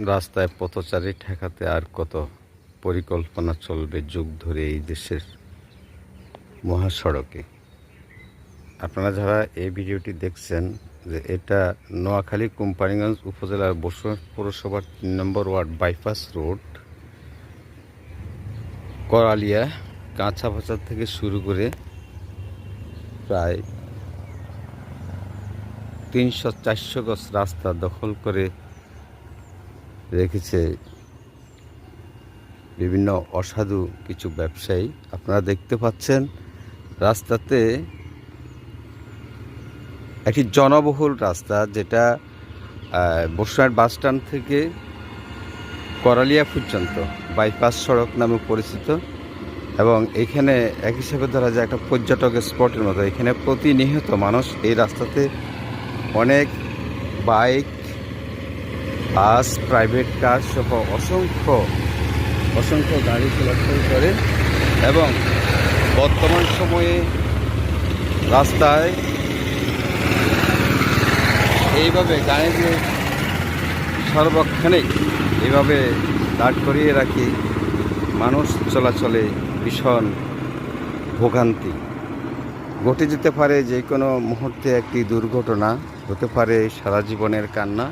রাস্তায় পথচারী ঠেকাতে আর কত পরিকল্পনা চলবে যুগ ধরে এই দেশের মহাসড়কে। আপনারা যারা এই ভিডিওটি দেখছেন, যে এটা নোয়াখালী কোম্পানিগঞ্জ উপজেলার বসুরহাট পৌরসভার ৩ নম্বর ওয়ার্ড বাইপাস রোড, করালিয়া কাঁচা বাজার থেকে শুরু করে প্রায় ৩০০-৪০০ গজ রাস্তা দখল করে রেখেছে বিভিন্ন অসাধু কিছু ব্যবসায়ী। আপনারা দেখতে পাচ্ছেন রাস্তাতে একটি জনবহুল রাস্তা, যেটা বসুরহাট বাসস্ট্যান্ড থেকে করালিয়া পর্যন্ত বাইপাস সড়ক নামে পরিচিত, এবং এখানে এক হিসাবে ধরা যায় একটা পর্যটকের স্পটের মতো। এখানে প্রতিনিয়ত মানুষ এই রাস্তাতে অনেক বাইক, বাস, প্রাইভেট কার সহ অসংখ্য গাড়ি চলাচল করে, এবং বর্তমান সময়ে রাস্তায় এইভাবে গাড়িগুলো সর্বক্ষণিক এইভাবে দাঁড় করিয়ে রাখি, মানুষ চলাচলে ভীষণ ভোগান্তি ঘটে যেতে পারে। যে কোনো মুহূর্তে একটি দুর্ঘটনা হতে পারে, সারা জীবনের কান্না।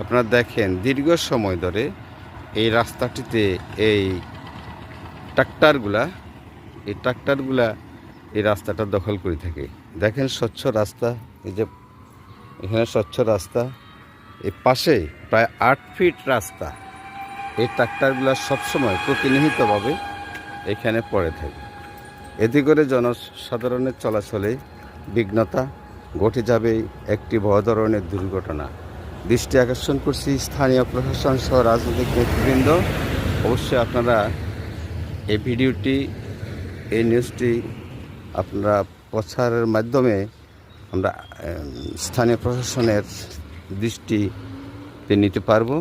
আপনারা দেখেন দীর্ঘ সময় ধরে এই রাস্তাটিতে এই ট্রাক্টরগুলা এই রাস্তাটা দখল করে থাকে। দেখেন স্বচ্ছ রাস্তা, এই যে এখানে স্বচ্ছ রাস্তা, এই পাশে প্রায় 8 ফিট রাস্তা, এই ট্রাক্টরগুলা সবসময় প্রতিনিয়তভাবে এখানে পড়ে থাকে। এতে করে জনসাধারণের চলাচলে বিঘ্নতা ঘটে যাবে, একটি বড় ধরনের দুর্ঘটনা। দৃষ্টি আকর্ষণ করছি স্থানীয় প্রশাসন সহ রাজনৈতিক নেতৃবৃন্দ। অবশ্যই আপনারা এই ভিডিওটি, এই নিউজটি আপনারা প্রচারের মাধ্যমে আমরা স্থানীয় প্রশাসনের দৃষ্টিতে নিতে পারবো।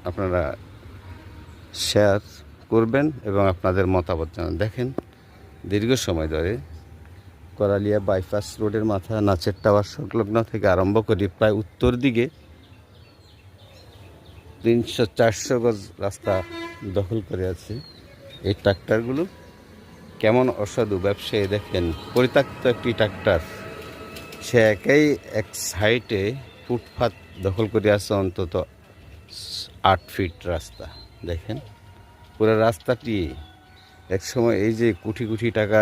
আপনারা শেয়ার করবেন এবং আপনাদের মতামত জানান। দেখেন দীর্ঘ সময় ধরে করালিয়া বাইপাস রোডের মাথা নাচের টাওয়ার সংলগ্ন থেকে আরম্ভ করে প্রায় উত্তর দিকে ৩০০-৪০০ গজ রাস্তা দখল করে আছে এই ট্রাক্টরগুলো। কেমন অসাধু ব্যবসায়ী দেখেন, পরিত্যক্ত একটি ট্রাক্টর, সে এক সাইডে ফুটপাত দখল করে আছে অন্তত 8 ফিট রাস্তা। দেখেন পুরো রাস্তাটি একসময় এই যে কোটি কোটি টাকা